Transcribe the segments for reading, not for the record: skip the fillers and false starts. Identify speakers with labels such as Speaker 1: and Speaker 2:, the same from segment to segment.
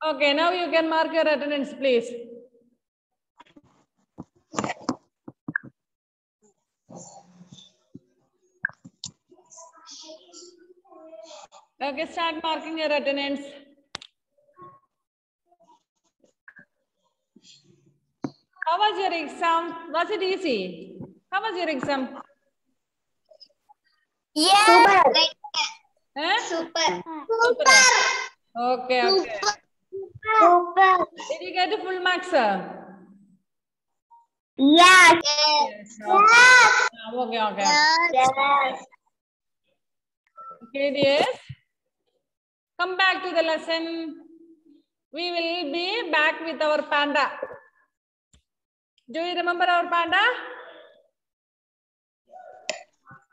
Speaker 1: Okay, now you can mark your attendance, please. Okay, start marking your attendance. How was your exam? Was it easy? How was your exam?
Speaker 2: Yeah.
Speaker 1: Eh?
Speaker 2: Super.
Speaker 1: Super. Okay, okay.
Speaker 2: Super.
Speaker 1: Did you get the full marks, sir?
Speaker 2: Yes.
Speaker 1: Yes. Okay, okay.
Speaker 2: Yes.
Speaker 1: Okay, dears. Come back to the lesson. We will be back with our panda. Do you remember our panda?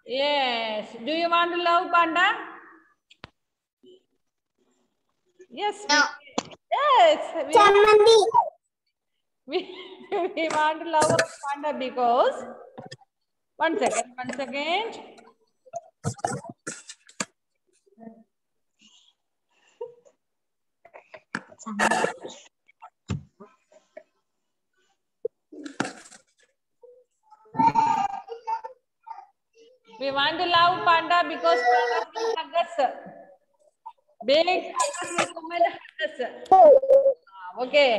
Speaker 1: Yes. Do you want to love panda? Yes.
Speaker 2: No.
Speaker 1: Yes.
Speaker 2: Chamandi.
Speaker 1: We want to love our panda because one second. We want to love panda because panda will hug us. Big pandas will come and hug us. Okay.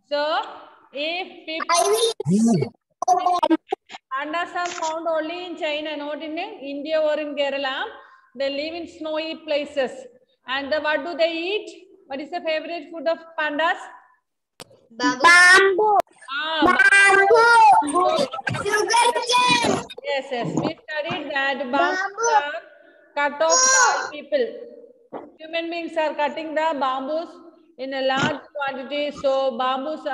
Speaker 1: So if people pandas are found only in China, not in India or in Kerala. They live in snowy places. And what do they eat? What is the favorite food of pandas?
Speaker 2: Bamboo.
Speaker 1: Bamboo.
Speaker 2: Sugar cane.
Speaker 1: Yes. We studied that bamboos are cut off by people. Human beings are cutting the bamboos in a large quantity. So pandas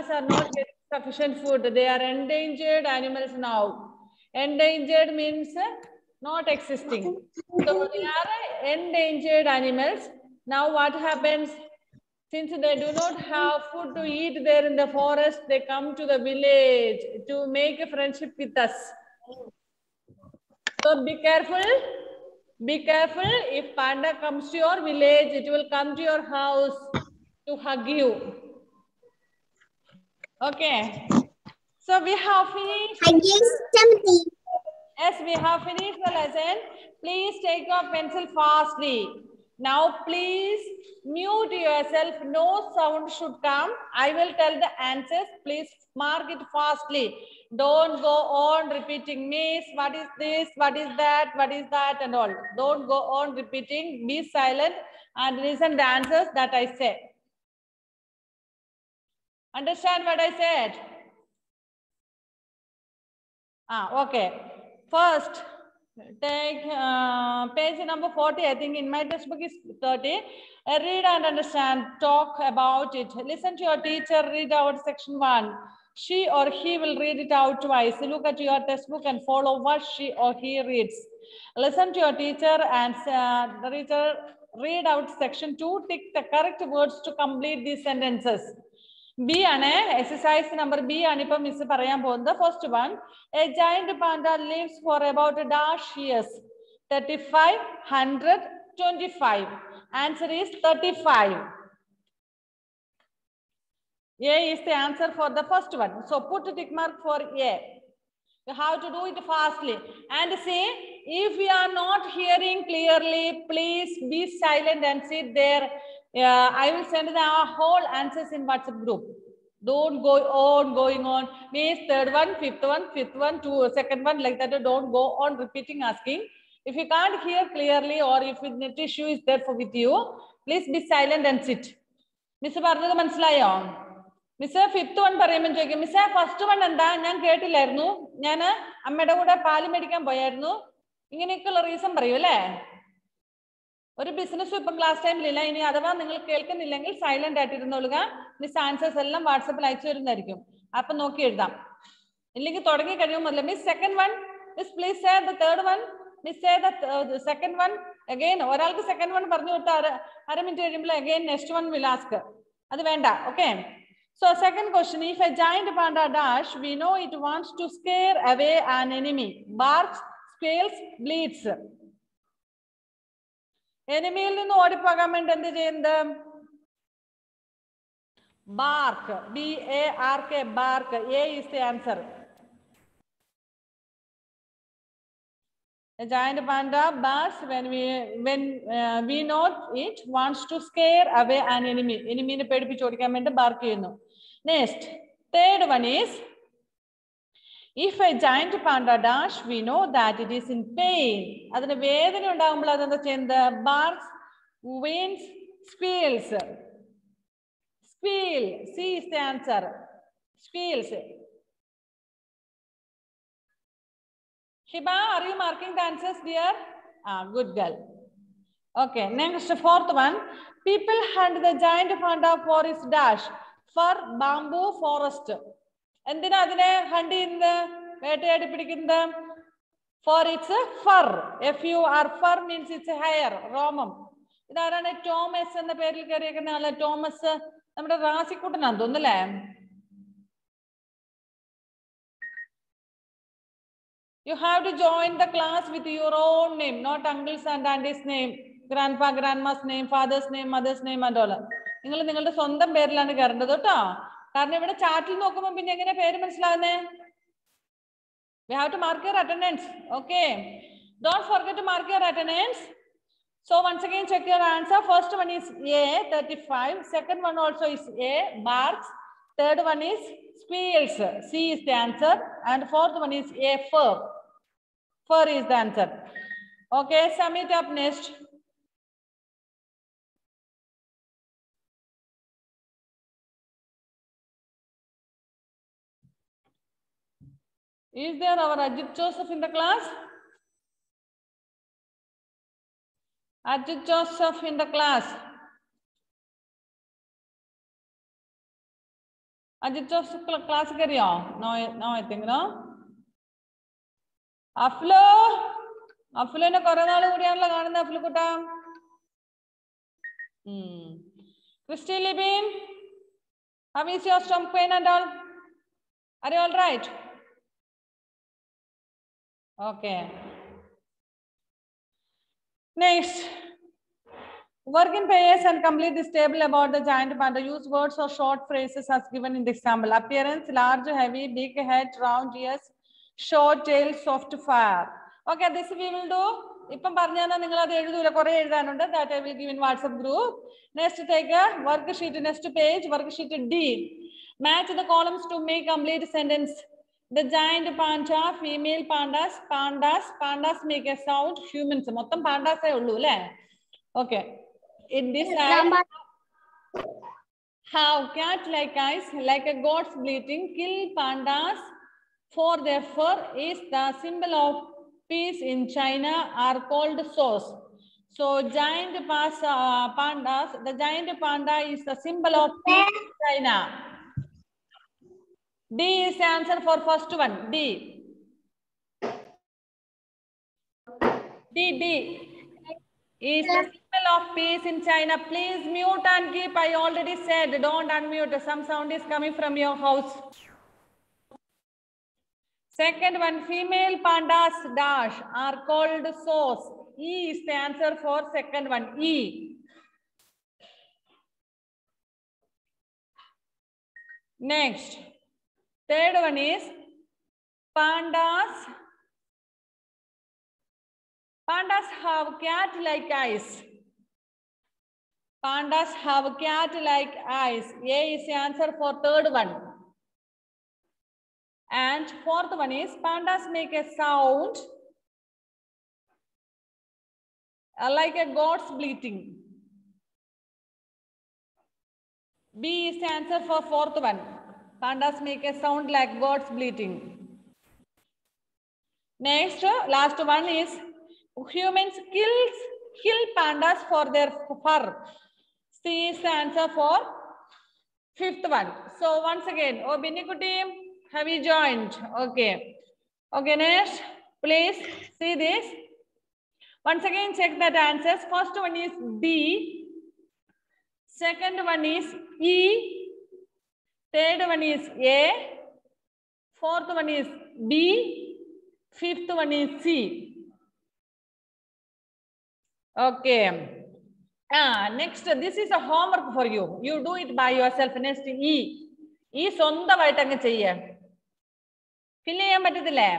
Speaker 1: are not getting sufficient food. They are endangered animals now. Endangered means not existing. So they are endangered animals. Now what happens? Since they do not have food to eat there in the forest, they come to the village to make a friendship with us. So be careful. Be careful. If panda comes to your village, it will come to your house to hug you. Okay. So we have finished. Yes, we have finished the lesson. Please take your pencil fastly. Now, please mute yourself. No sound should come. I will tell the answers. Please mark it fastly. Don't go on repeating, Miss, what is this? What is that? What is that? And all. Don't go on repeating. Be silent and listen the answers that I say. Understand what I said? Okay. First, take page number 40. I think in my textbook is 30. Read and understand. Talk about it. Listen to your teacher. Read out section 1. She or he will read it out twice. Look at your textbook and follow what she or he reads. Listen to your teacher and read out section 2. Tick the correct words to complete these sentences. B exercise number B Miss the first one. A giant panda lives for about a dash years. 35, 100, 25. Answer is 35. A is the answer for the first one. So put a tick mark for A. You have to do it fastly. And see, if you are not hearing clearly, please be silent and sit there. I will send the whole answers in WhatsApp group. Don't go on going on. Means third one, fifth one, second one, like that. Don't go on repeating asking. If you can't hear clearly or if net issue is there with you, please be silent and sit. Miss പറഞ്ഞത് മനസ്സിലായോ? Miss fifth one പറയുമ്പോൾ ചോദിക്കും മിസ്സേ first one എന്താ ഞാൻ കേട്ടില്ലായിരുന്നു ഞാൻ അമ്മയുടെ കൂടെ പാല് മേടിക്കാൻ പോയായിരുന്നു ഇങ്ങനെയൊക്കെയുള്ള റീസൺ പറയൂ അല്ലേ ഒരു ബിസിനസ്സും ഇപ്പം ക്ലാസ് ടൈമിലില്ല ഇനി അഥവാ നിങ്ങൾ കേൾക്കുന്നില്ലെങ്കിൽ സൈലന്റ് ആയിട്ട് ഇരുന്നോളുക മിസ് ആൻസേഴ്സ് എല്ലാം വാട്സപ്പിൽ അയച്ചു തരുന്നതായിരിക്കും അപ്പൊ നോക്കി എഴുതാം ഇല്ലെങ്കിൽ തുടങ്ങി കഴിയുമ്പോൾ miss second one miss please say the third one miss say the second one again ഒരാൾക്ക് സെക്കൻഡ് വൺ പറഞ്ഞു കൊടുത്താൽ അര മിനിറ്റ് കഴിയുമ്പോൾ again next one will ask അത് വേണ്ട okay. So second question, if a giant panda dash, we know it wants to scare away an enemy. Barks, squeals, bleats. Enemy will know what is the Bark. B-A-R-K. Bark. A is the answer. A giant panda barks when we know it wants to scare away an enemy. Enemy ne pedipichu odikkan vendi bark cheyunu. Next, third one is, if a giant panda dash, we know that it is in pain. Adine vedana undakumbol adanda cheyunda barks, whines, squeals. Squeal. C is the answer. Squeals. Hiba, are you marking the answers, dear? Good girl. Okay, next, fourth one. People hunt the giant panda for its dash, for bamboo forest. എന്തിനാ അതിനെ hunt ചെയ്യുന്നത്, വേട്ടയാടി പിടിക്കുന്നത്? For its fur. F-U-R, fur means its hair, രോമം. ഇതാരാണ് Thomas എന്ന പേരിൽ കയറിയിരിക്കുന്ന ആള്? തോമസ് നമ്മുടെ റാസിക്കുട്ടനാന്ന് തോന്നുന്നല്ലേ? You have to join the class with your own name, not uncle's and auntie's name, grandpa, grandma's name, father's name, mother's name and all. നിങ്ങൾ നിങ്ങളുടെ സ്വന്തം പേരിലാണ് കയറേണ്ടത് കേട്ടോ. കാരണം ഇവിടെ ചാറ്റിൽ നോക്കുമ്പോൾ പിന്നെ എങ്ങനെ പേര് മനസ്സിലാകുന്നേ? We have to mark your attendance. Okay. Don't forget to mark your attendance. So once again check your answer. First one is A, 35. Second one also is A, barks. Third one is squeals. C is the answer. And fourth one is A, fur. Fur is the answer. Okay, sum it up next. Is there our Ajit Joseph in the class? Ajit Joseph in the class. Ajit Joseph class kariyo? No, I think no. Aflo, Aflo ne koranalu kuriyanla kanunna Aflo kutta. Christy Libin, how is your stomach pain and all? Are you all right? Okay. Next, work in pairs and complete this table about the giant panda. Use words or short phrases as given in the example. Appearance: large, heavy, big head, round ears, short tail, soft fur. Okay, this we will do. Ippam parnana ningal adu ezhudula kore ezhudanundu, that I will give in WhatsApp group. Next, take a worksheet, next page, worksheet D. Match the columns to make complete sentence. The giant panda, female pandas, pandas make a sound, humans. Mottam pandas ay ullu le. Okay. In this side, have cat-like eyes, like a goat's bleating. Kill pandas for their fur is the symbol of peace in China, are called sauce. So giant pandas, the giant panda is the symbol of peace in China. D is the answer for first one. D. Is the symbol of peace in China. Please mute and keep. I already said don't unmute. Some sound is coming from your house. Second one, female pandas dash are called sauce. E is the answer for second one. E. Next, third one is pandas. Pandas have cat-like eyes. Pandas have cat-like eyes. A is the answer for third one. And fourth one is pandas make a sound like a goat's bleating. B is the answer for fourth one. Pandas make a sound like goat's bleating. Next, last one is humans kill pandas for their fur. C is the answer for fifth one. So once again, oh Binikuti, have you joined? Okay. Okay, next, please see this. Once again, check that answers. First one is B. Second one is E. Third one is A. Fourth one is B. Fifth one is C. Okay. Next, this is a homework for you. You do it by yourself. Next, E. E സ്വന്തമായിട്ട് അങ്ങ് ചെയ്യേ. Fill ചെയ്യാൻ പറ്റത്തില്ലേ?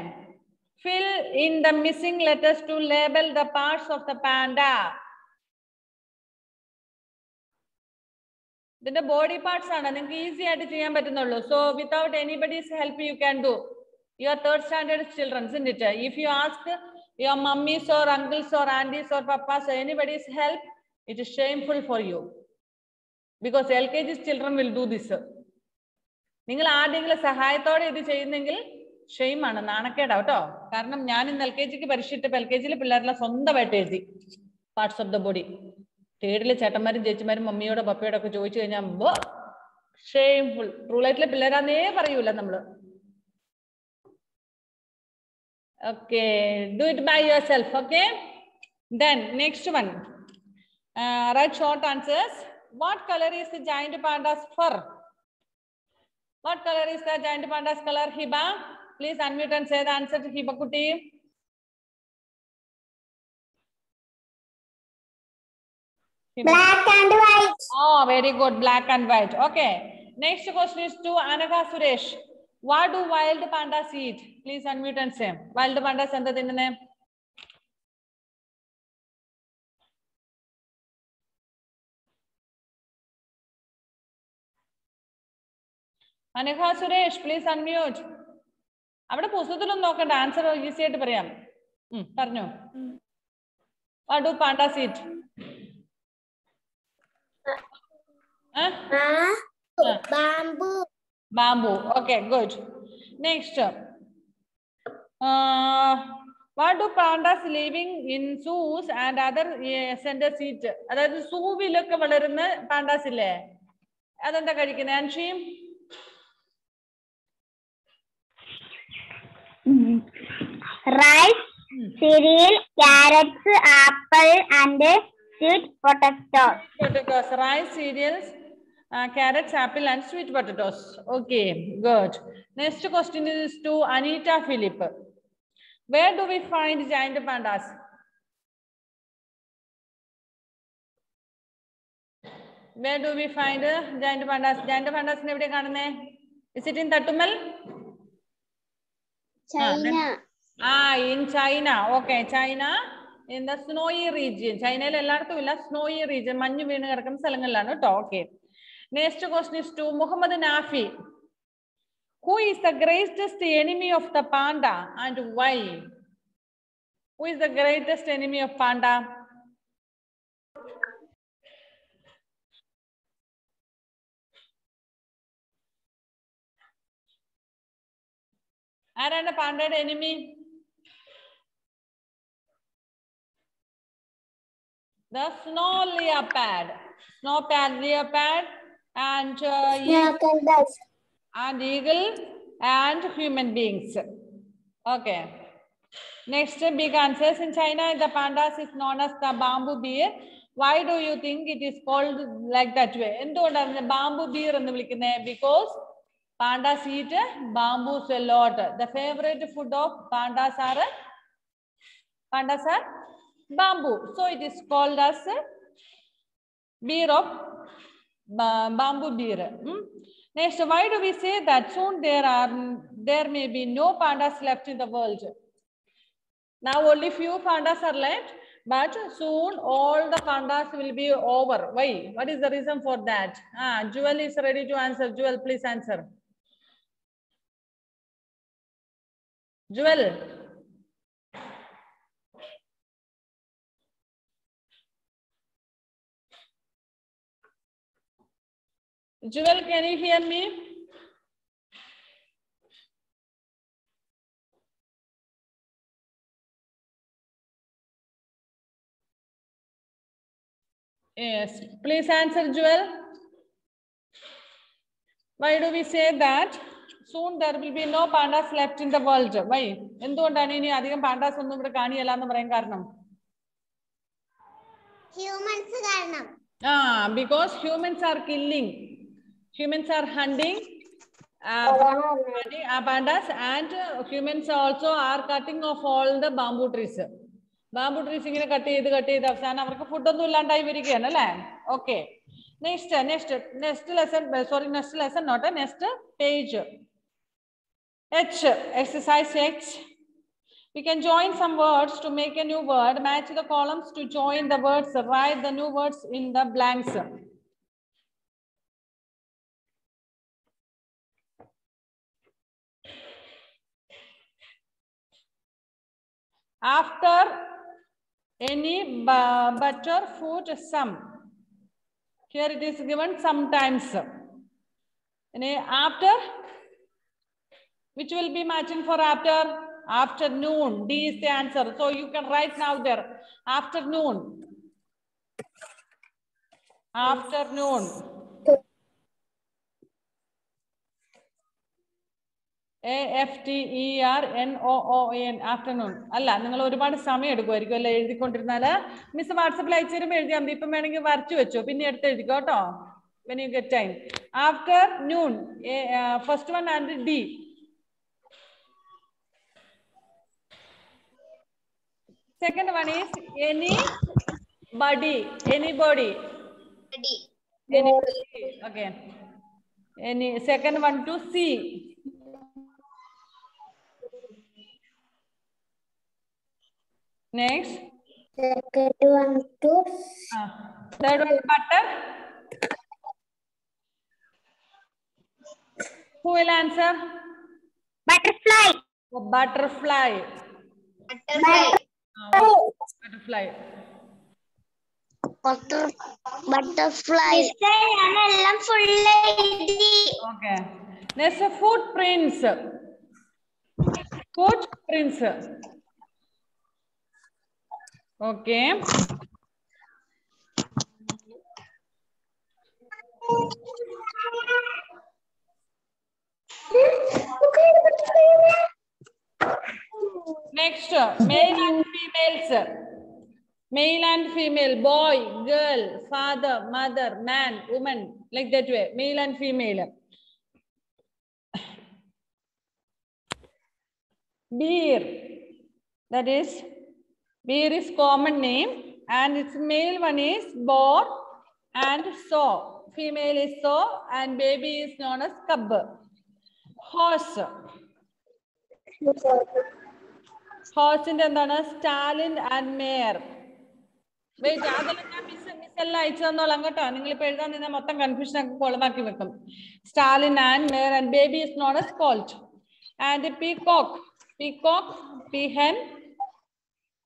Speaker 1: Fill in the missing letters to label the parts of the panda. ഇതിന്റെ body parts ആണ് നിങ്ങൾക്ക് easy ആയിട്ട് ചെയ്യാൻ പറ്റുന്നുള്ളൂ. So without anybody's help you can do. You are third standard children, isn't it? If you ask your mummies or uncles or aunties or papas or anybody's help, it is shameful for you. Because LKG children will do this. നിങ്ങൾ ആരെങ്കിലും സഹായത്തോടെ ഇത് ചെയ്യുന്നെങ്കിൽ shame ആണ്, നാണക്കേടാ കേട്ടോ. കാരണം ഞാൻ ഇന്ന് LKGക്ക് പരീക്ഷിച്ചപ്പോൾ LKGയിലെ പിള്ളേരെല്ലാം സ്വന്തമായിട്ട് എഴുതി പാർട്സ് ഓഫ് ദ ബോഡി. തേർഡിലെ ചേട്ടന്മാരും ചേച്ചിമാരും മമ്മിയോടോ പപ്പയോടോ ഒക്കെ ചോദിച്ചു കഴിഞ്ഞാൽ ഷെയിംഫുൾ. ട്രൂലൈറ്റിലെ പിള്ളേരാന്നേ പറയൂല നമ്മള്. Okay, do it by yourself. Okay, then next one, write short answers. What color is the giant panda's fur? What color is the giant panda's color? Hiba, please unmute and say the answer to Hiba Kuti.
Speaker 2: Black and white.
Speaker 1: Oh, very good, black and white. Okay, next question is to Anagha Suresh. What do wild pandas eat? Please unmute and say. Wild pandas enda thinnune? Anagha Suresh, please unmute. അവിടെ പുസ്തകത്തിലൊന്നും നോക്കണ്ട, answer easy ആയിട്ട് പറയാം. പറഞ്ഞോ. What do pandas eat?
Speaker 2: Bamboo.
Speaker 1: Bamboo. Okay, good. Next. What do pandas living in zoos and other centers eat? അതായത് സൂവിലൊക്കെ വളരുന്ന pandas ഇല്ലേ, അതെന്താ കഴിക്കുന്നത്? Anshi?
Speaker 2: Rice, cereal, carrots, apple, and sweet potatoes.
Speaker 1: Potatoes, rice, cereals, carrots, apple, and sweet potatoes. Okay, good. Next question is to Anita Philip. Where do we find giant pandas? Where do we find giant pandas? Giant pandas ne evide kanunne? Is it in Tattumal?
Speaker 2: China.
Speaker 1: In China. Okay, China. In the snowy region. China il ellarthum illa, snowy region. Manju veenu kidakkuna sthalangalilanu ട്ടോ. Okay. Next question is to Muhammad Nafi. Who is the greatest enemy of the panda and why? Who is the greatest enemy of panda? ആരാണ് പാണ്ടയുടെ enemy? The snow leopard. Snow leopard and eagle and human beings. Okay. Next, big answers. In China, the pandas is known as the bamboo bear. Why do you think it is called like that way? എന്തുകൊണ്ടാണ് bamboo bear എന്ന് വിളിക്കുന്നത്? Because pandas eat bamboos a lot. The favorite food of pandas are bamboo. So it is called as bear of bamboo bear. Next, why do we say that soon there may be no pandas left in the world? Now only few pandas are left, but soon all the pandas will be over. Why? What is the reason for that? Jewel is ready to answer. Jewel, please answer. Jewel. Jewel, can you hear me? Yes, please answer, Jewel. Why do we say that soon there will be no pandas left in the world? Why? എന്തുകൊണ്ടാണ് ഇനി അധികം pandas ഒന്നും ഇവിടെ കാണിയല്ല എന്ന് പറയാൻ കാരണം?
Speaker 2: Humans കാരണം.
Speaker 1: Because humans are killing. Humans are hunting pandas, and humans also are cutting off all the bamboo trees. Bamboo trees ഇങ്ങനെ കട്ട് ചെയ്ത് അവസാനം അവർക്ക് ഫുഡൊന്നും ഇല്ലാണ്ടായി വരികയാണ് അല്ലേ? Okay, next lesson not next page. H, exercise H. We can join some words to make a new word. Match the columns to join the words. Write the new words in the blanks. After any butter, food, some. Here it is given sometimes. And after, which will be matching for after? Afternoon. D is the answer. So you can write now there. Afternoon. Afternoon. AFTERNOON. Afternoon. അല്ല, നിങ്ങൾ ഒരുപാട് സമയം എടുക്കുമായിരിക്കും അല്ലെ എഴുതിക്കൊണ്ടിരുന്നാല്. Miss വാട്സപ്പിൽ അയച്ചു തരുമ്പോൾ എഴുതിയാൽ മതി. ഇപ്പം വേണമെങ്കിൽ വരച്ചു വെച്ചോ, പിന്നെ എടുത്ത് എഴുതിക്കോ കേട്ടോ. When you get time. Afternoon. First one and D. Second one is anybody. Anybody. Okay. Second one to see. Next.
Speaker 2: Second one to
Speaker 1: Third one butter. Who will answer?
Speaker 2: butterfly.
Speaker 1: Oh, butterfly. Butterfly.
Speaker 2: Butterfly.
Speaker 1: Okay. Next, footprints. Footprints. Okay. Next, male and females. Male and female, boy, girl, father, mother, man, woman, like that way. Male and female. Beer. That is, beer is common name, and its male one is boar and sow. Female is sow, and baby is known as cub. Horse. Horse in the stallion and mare. Wait, Stallion and mare, and baby is known as colt. And the peacock. Peacock, peahen,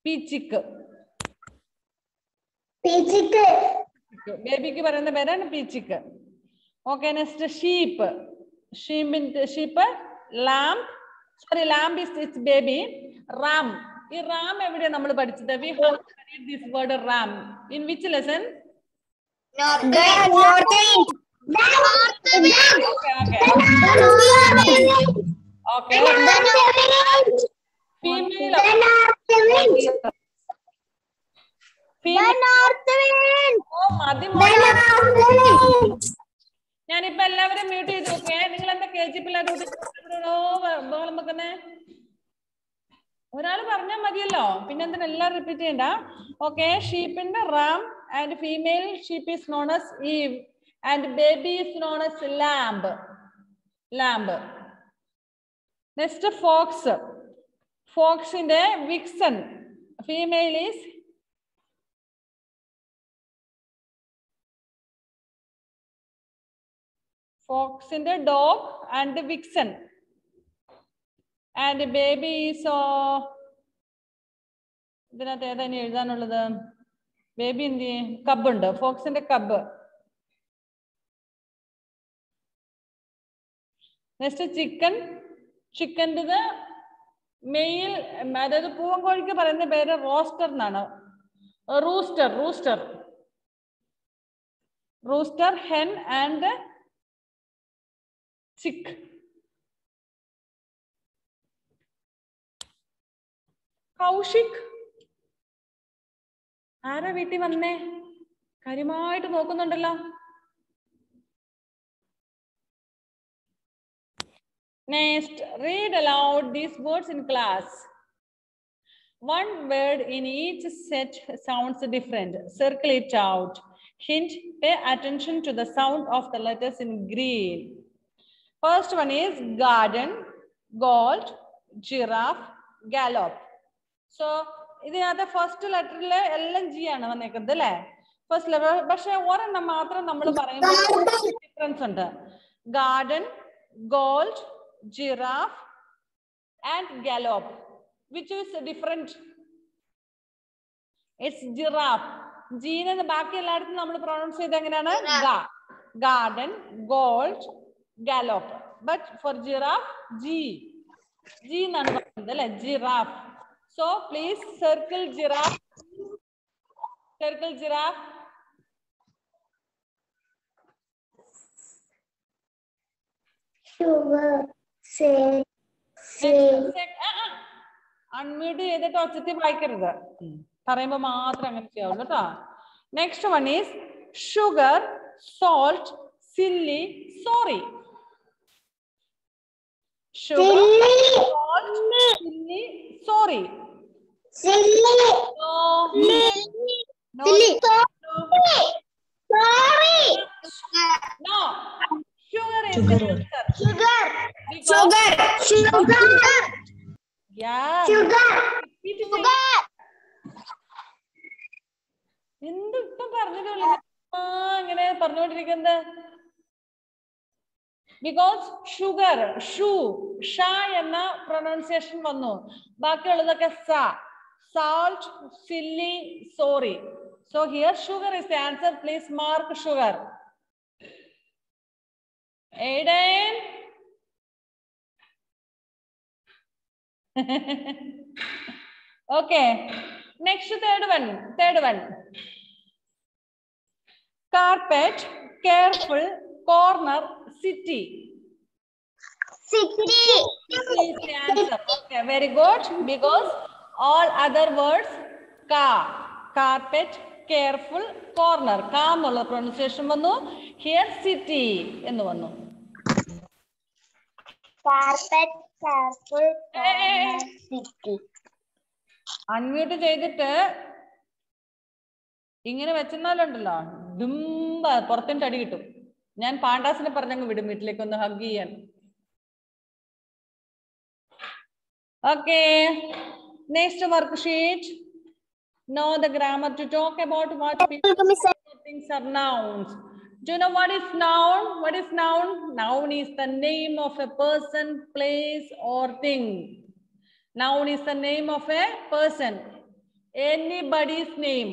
Speaker 1: peachick. Baby ki parayna pera peachick. Okay, next sheep. Sheep, lamb. Sorry, lamb is its baby. Ram. This ram every number padichathu. We have studied this word ram. In which lesson? Okay. Female. Oh, Madhi. ഞാനിപ്പോ എല്ലാവരും mute ചെയ്ത് നോക്കേ. നിങ്ങൾ എന്താ KG പിള്ളേർ ഒരാൾ പറഞ്ഞാൽ മതിയല്ലോ, പിന്നെന്തിനാ എല്ലാം റിപ്പീറ്റ് ചെയ്യണ്ട. ഓക്കെ, ഷീപ്പിന്റെ ram and female sheep is known as ewe and baby is known as lamb. Lamb. Next fox. ഫോക്സിന്റെ വിക്സൺ ഫീമെയിൽ ഈസ് ഫോക്സിന്റെ dog and vixen and baby is ഇതിനകത്ത് ഏതാ ഇനി എഴുതാനുള്ളത്? ബേബി എന്ത് ചെയ്യും? കബ് ഉണ്ട്, ഫോക്സിന്റെ കബ്. Next chicken. ചിക്കൻ്റെ മെയിൽ, അതായത് പൂവൻ കോഴിക്ക് പറയുന്ന പേര് റോസ്റ്റർ എന്നാണ്. Rooster. Rooster. Rooster, hen and chick. Kaushik. ആരാ വീട്ടിൽ വന്നേ? കാര്യമായിട്ട് നോക്കുന്നുണ്ടല്ലോ. Next, read aloud these words in class. One word in each set sounds different. Circle it out. Hint, pay attention to the sound of the letters in green. First one is garden, gold, giraffe, gallop. So, this is the first letter. First letter, but difference. Garden, gold, giraffe, and gallop. Which is different? It's giraffe. G in the back, we pronounce it ga. Garden, gold, gallop. But for giraffe, G. G is giraffe. So please circle giraffe. Circle giraffe.
Speaker 2: Sugar. Say.
Speaker 1: Unmute ചെയ്തിട്ട് ഒച്ചത്തിൽ വായിക്കരുത്. പറയുമ്പോൾ മാത്രം അങ്ങനെ ചെയ്യാവുള്ളൂ കേട്ടോ. Next one is sugar, salt, silly, sorry. Sugar, salt, silly, sorry.
Speaker 2: Silly.
Speaker 1: No. No.
Speaker 2: Silly.
Speaker 1: Sorry. No. Sugar is the answer.
Speaker 2: Sugar.
Speaker 1: Because
Speaker 2: Sugar.
Speaker 1: yeah.
Speaker 2: Sugar.
Speaker 1: എന്ത് ഇപ്പം പറഞ്ഞിട്ടുള്ളൂ അങ്ങനെ പറഞ്ഞുകൊണ്ടിരിക്കുന്നത്? Because sugar, shoe, sha enna pronunciation vannu. Baaki ulladokke sa. Salt, silly, sorry. So here sugar is the answer. Please mark sugar. Aiden. Okay. Next third one. Carpet, careful, corner, city.
Speaker 2: City.
Speaker 1: This is the answer. Okay, very good. Because all other words, ka, carpet, careful, corner. Ka ennulla pronunciation vannu. Here city ennu vannu.
Speaker 2: Carpet, careful, corner, city.
Speaker 1: Unmute ചെയ്തിട്ട് ഇങ്ങനെ വെച്ചെന്നാലുണ്ടല്ലോ ദുംബ പുറത്തിൻ്റെ അടി കിട്ടും. ഞാൻ പാണ്ടാസിനെ പറഞ്ഞങ്ങ് വിടും വീട്ടിലേക്ക് ഒന്ന് hug ചെയ്യാൻ. Okay, next work sheet. Know the grammar to talk about what things are nouns. Do you know what is noun? What is noun? Noun is the name of a person, place, or thing. Noun is the name of a person. Anybody's name.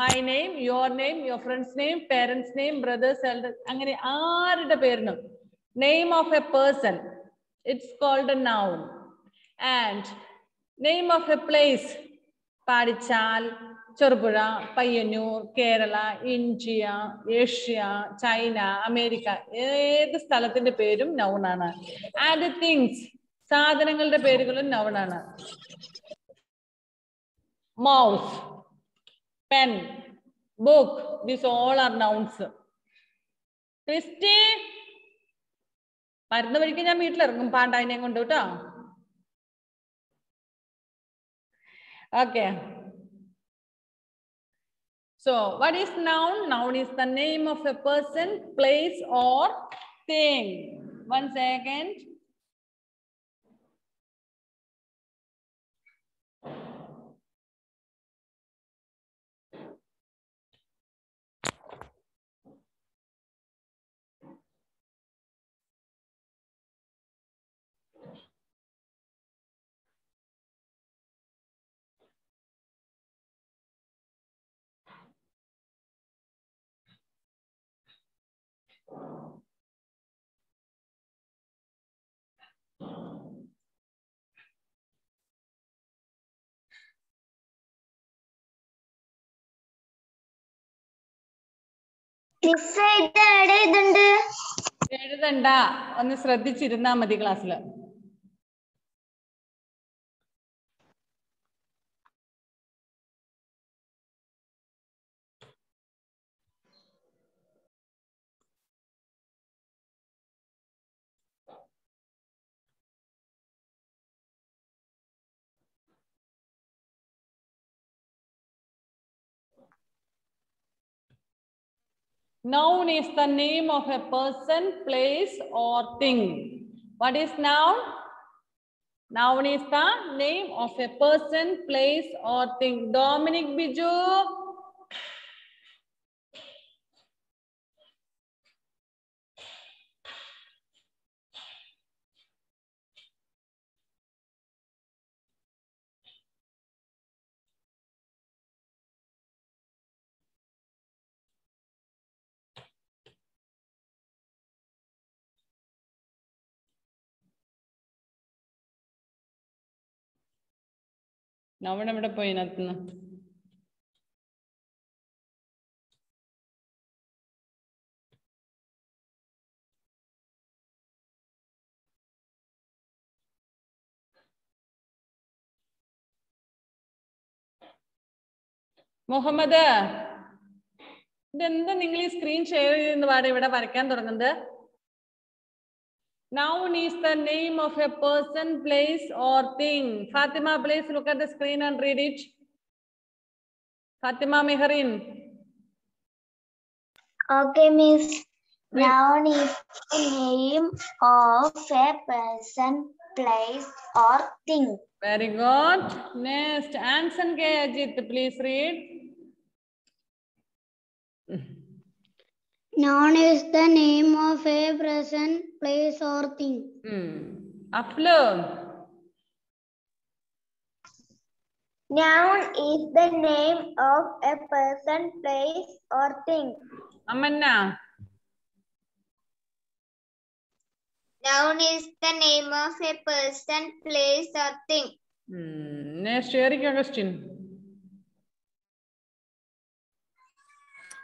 Speaker 1: My name, your name, your friend's name, parents' name, brothers, elders. Angane aarude perunum. Name of a person. It's called a noun. And name of a place. Padichal, Cherupuzha, Payyanur, Kerala, India, Asia, China, America. ഏത് സ്ഥലത്തിന്റെ പേരും noun ആണ്. And things. സാധനങ്ങളുടെ പേരുകളും noun ആണ്. Mouse, pen, book, these all are nouns. Christy, വരുന്ന വഴിക്ക് ഞാൻ വീട്ടിലിറങ്ങും പാണ്ടായിനെ കൊണ്ട് കേട്ടോ. Okay. So, what is noun? Noun is the name of a person, place, or thing. 1 second. എഴുതണ്ട, ഒന്ന് ശ്രദ്ധിച്ചിരുന്നാ മതി ക്ലാസ്സിൽ. Noun is the name of a person, place, or thing. What is noun? Noun is the name of a person, place, or thing. Dominic Biju. Noun എവിടെ പോയി ഇതിനകത്തുനിന്ന്? മുഹമ്മദ്, ഇതെന്താ നിങ്ങൾ ഈ screen share ചെയ്തെന്ന് പാടെ ഇവിടെ വരയ്ക്കാൻ തുടങ്ങുന്നത്? Noun is the name of a person, place, or thing. Fatima, please look at the screen and read it. Fatima Meherin.
Speaker 2: Okay, Miss. Noun is the name of a person, place, or thing.
Speaker 1: Very good. Next, Anson K. Ajit, please read.
Speaker 2: Noun is the name of a person, place, or thing.
Speaker 1: Aflo.
Speaker 2: Noun is the name of a person, place, or thing.
Speaker 1: Amanna.
Speaker 2: Noun is the name of a person, place, or thing.
Speaker 1: Next, Eric Augustine.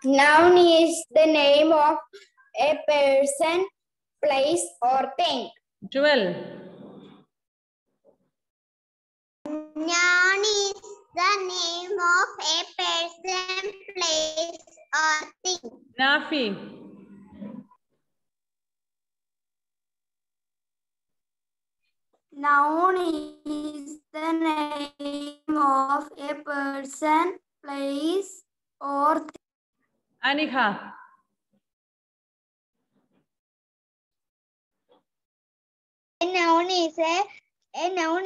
Speaker 2: Noun is the name of a person, place, or thing.
Speaker 1: Joel.
Speaker 2: Noun is the name of a person, place, or thing.
Speaker 1: Nafi.
Speaker 2: Noun is the name of a person, place, or thing.
Speaker 1: Anikha.
Speaker 2: A noun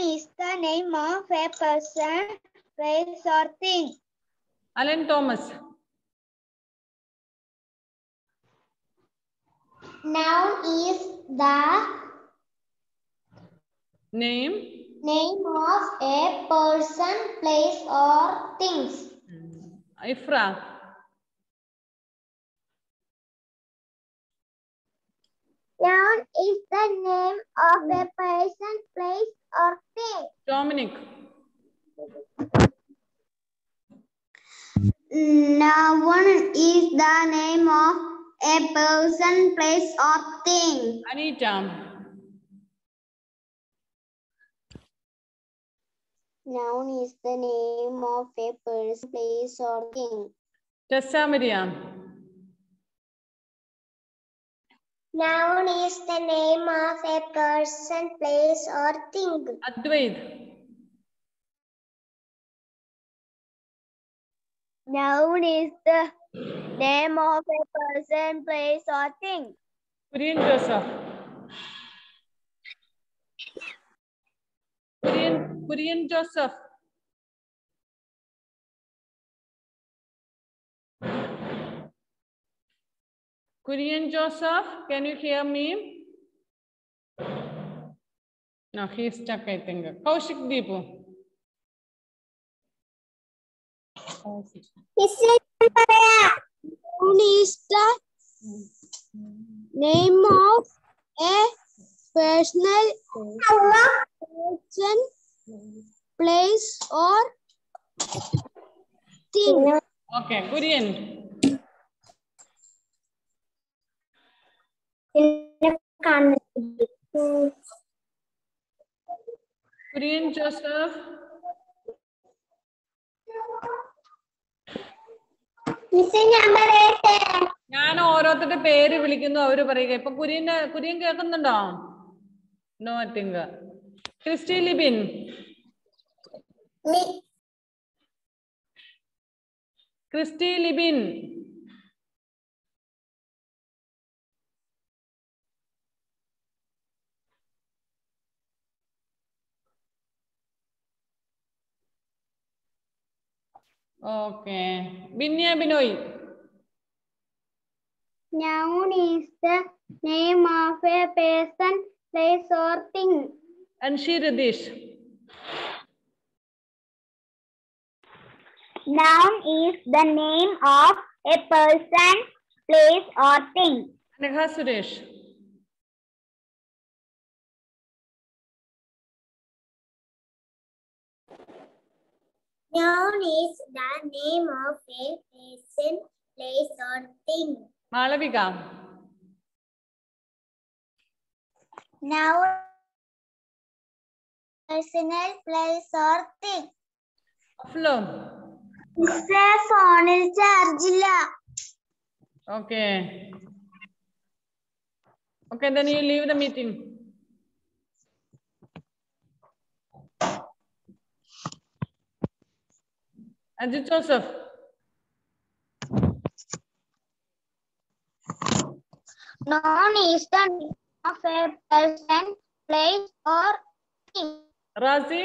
Speaker 2: is the name of a person, place, or thing.
Speaker 1: Alan Thomas.
Speaker 2: Noun is the
Speaker 1: Name.
Speaker 2: name of a person, place, or things.
Speaker 1: Ifra.
Speaker 2: Noun is the name of a person, place, or thing.
Speaker 1: Dominic.
Speaker 2: Noun is the name of a person, place, or thing.
Speaker 1: Anita.
Speaker 2: Noun is the name of a person, place, or thing.
Speaker 1: Tessa Miriam.
Speaker 2: Noun is the name of a person, place, or thing.
Speaker 1: Advait.
Speaker 2: Noun is the name of a person, place, or thing.
Speaker 1: Kurian Joseph. Kurian Joseph. Kurian Joseph, can you hear me? No, he's stuck, I think. Kaushik Deepu.
Speaker 2: Noun is the name of a personal person, place, or thing.
Speaker 1: Okay, Kurian. Kurian Joseph. ഞാൻ ഓരോരുത്തരുടെ പേര് വിളിക്കുന്നു, അവര് പറയുക. ഇപ്പൊ കുര്യൻ കേൾക്കുന്നുണ്ടോ? No think. Christy Libin. Christy Libin. Okay. Binya Binoy.
Speaker 2: Noun is the name of a person, place, or thing.
Speaker 1: And she Ridish.
Speaker 2: Noun is the name of a person, place, or thing.
Speaker 1: Anagha Suresh.
Speaker 2: Noun is the name of a person, place, or thing.
Speaker 1: Malavika.
Speaker 2: Noun personal, place, or thing.
Speaker 1: Flo.
Speaker 2: Phone charge.
Speaker 1: Okay. Okay, then you leave the meeting. Ajit Joseph.
Speaker 2: Noun is the name of a person, place, or thing.
Speaker 1: Razi.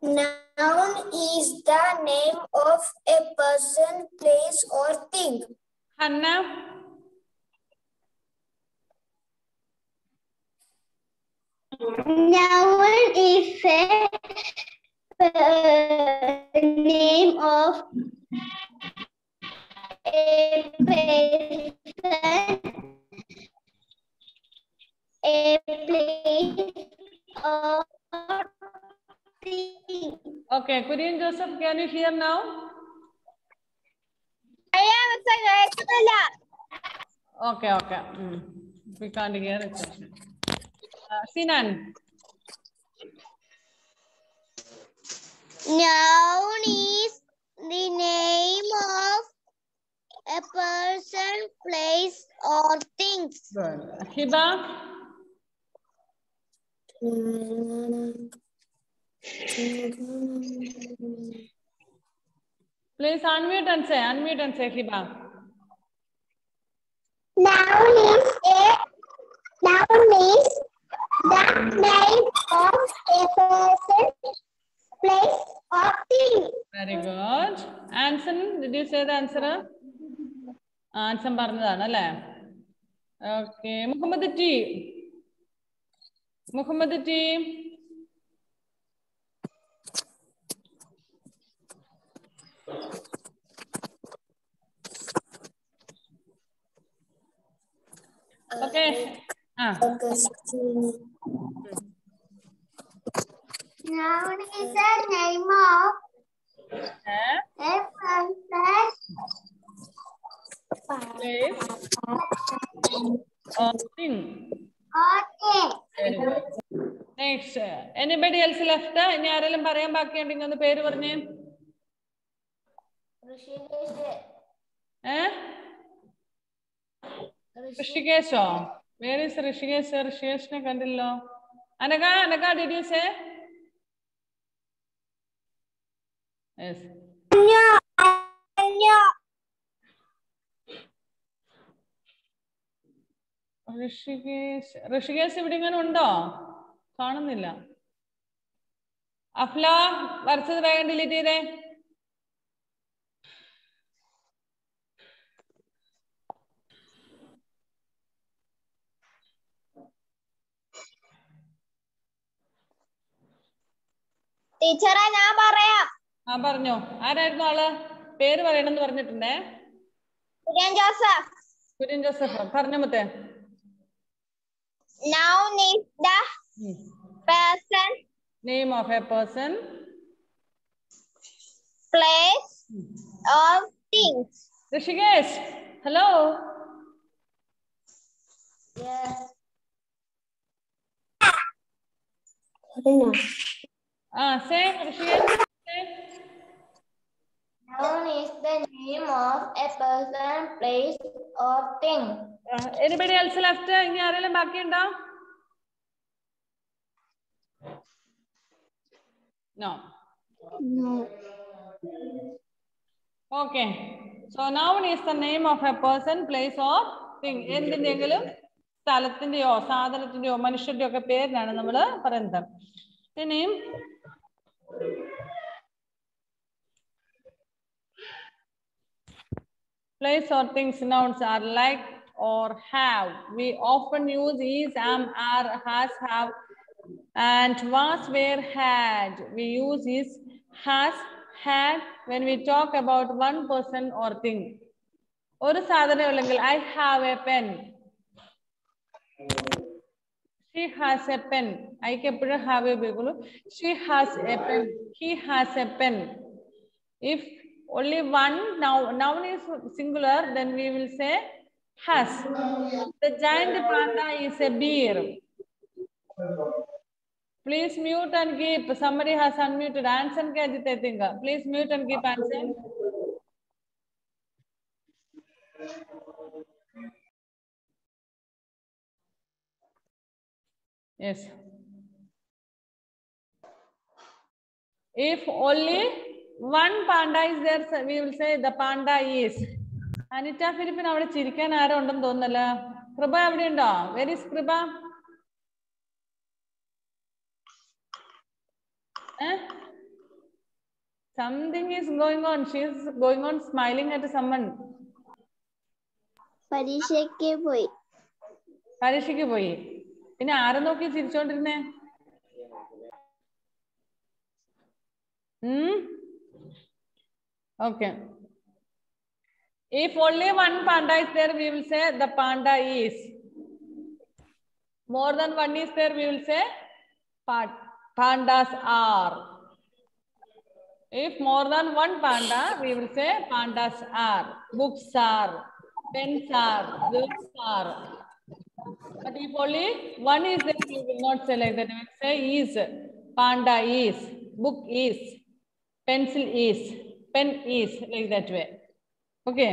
Speaker 2: Noun is the name of a person, place, or thing.
Speaker 1: Hannah.
Speaker 2: Noun is a name of a person, a place, or thing.
Speaker 1: Okay, Kurian Joseph, can you hear now? Okay, okay. We can't hear it. Sinan.
Speaker 2: Noun is the name of a person, place, or things.
Speaker 1: Good. Hiba. Please unmute and say Hiba.
Speaker 2: Noun is the name of a person, place, or thing.
Speaker 1: Very good. Anson, did you say the answer? Anson പറഞ്ഞതാണ് അല്ലേ? Okay. Muhammad T. Muhammad T. Okay.
Speaker 2: Noun is the name of a person,
Speaker 1: Place or thing.
Speaker 2: or thing.
Speaker 1: Very good. Next. Anybody else left? ഇനി ആരെങ്കിലും പറയാൻ ബാക്കിയുണ്ടെങ്കിൽ ഒന്ന് പേര് പറഞ്ഞേ. ഋഷികേശോ? Where is Rishikesh? ഋഷികേശിനെ കണ്ടില്ലോ. Anaga, did you say? Yes. Rishikesh ഇവിടെ ഇങ്ങനെ ഉണ്ടോ? കാണുന്നില്ല. അഫ്ല വരച്ചത് വേഗം ഡിലീറ്റ് ചെയ്തേ.
Speaker 2: ടീച്ചറെ ഞാൻ പറയാം.
Speaker 1: പറഞ്ഞോ. ആരായിരുന്നു ആള്? പേര് പറയണമെന്ന് പറഞ്ഞിട്ടുണ്ടേ.
Speaker 2: കുര്യൻ ജോസഫ്.
Speaker 1: കുര്യൻ ജോസഫ് പറഞ്ഞോ മുത്തേ.
Speaker 2: Noun is the person,
Speaker 1: name of a person,
Speaker 2: place, or things.
Speaker 1: Rishikesh, hello.
Speaker 2: Yes.
Speaker 1: Say Rishikesh. Say.
Speaker 2: Noun is the name of a person, place, or thing.
Speaker 1: Anybody else left? ഇനി ആരെങ്കിലും ബാക്കിയുണ്ടോ? No. Okay. So noun is the name of a person, place, or thing. എന്തിന്റെങ്കിലും സ്ഥലത്തിന്റെയോ സാധനത്തിന്റെയോ മനുഷ്യന്റെയോ ഒക്കെ പേരിനാണ് നമ്മൾ പറയുന്നത്. The name? Place or things nouns are like or have. We often use is, am, are, has, have, and was, were, had. We use is, has, had when we talk about one person or thing. ഒരു സാധനം ഉണ്ടെങ്കിൽ I have a pen. She has a pen. I എപ്പോഴും have ഉപയോഗിക്കുള്ളൂ. She has a pen. He has a pen. If only one noun is singular, then we will say has. The giant panda is a bear. Please mute and keep. Somebody has unmuted. Answer ke Aditya Tinga. Please mute and keep answer. Yes. If only one panda is there, we will say the panda is. Anita Philippine avade chirikkan aaro undenu thonnalla. Kriba avade undo? Where is Kriba? Something is going on. She is going on smiling at someone.
Speaker 2: പരീക്ഷയ്ക്ക് പോയി.
Speaker 1: പരീക്ഷയ്ക്ക് പോയി. പിന്നെ ആരെ നോക്കി ചിരിച്ചോണ്ടിരുന്നേ? Okay. If only one panda is there, we will say the panda is. More than one is there, we will say pandas are. If more than one panda, we will say pandas are. Books are. Pens are. Books are. But if only one is there, we will not say like that. We will say is. Panda is. Book is. Pencil is. Pen is. Like that way. Okay.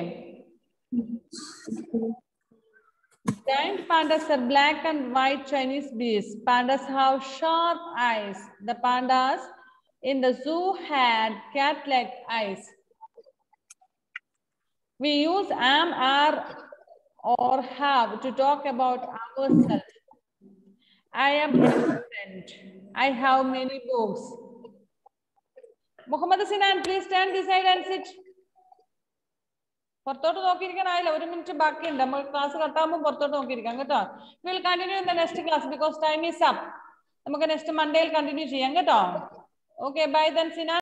Speaker 1: Giant pandas are black and white Chinese beasts. Pandas have sharp eyes. The pandas in the zoo had cat-like eyes. We use am, are, or have to talk about ourselves. I am a student. I have many books. Muhammad Sinan, please stand beside and sit. പുറത്തോട്ട് നോക്കിയിരിക്കാനായില്ല, 1 minute ബാക്കിയുണ്ട്. നമ്മൾ class കട്ടാകുമ്പോൾ പുറത്തോട്ട് നോക്കിയിരിക്കാം കേട്ടോ. Will continue in the next class because time is up. നമുക്ക് next മൺഡേയിൽ continue ചെയ്യാം കേട്ടോ. Okay, bye then Sinan.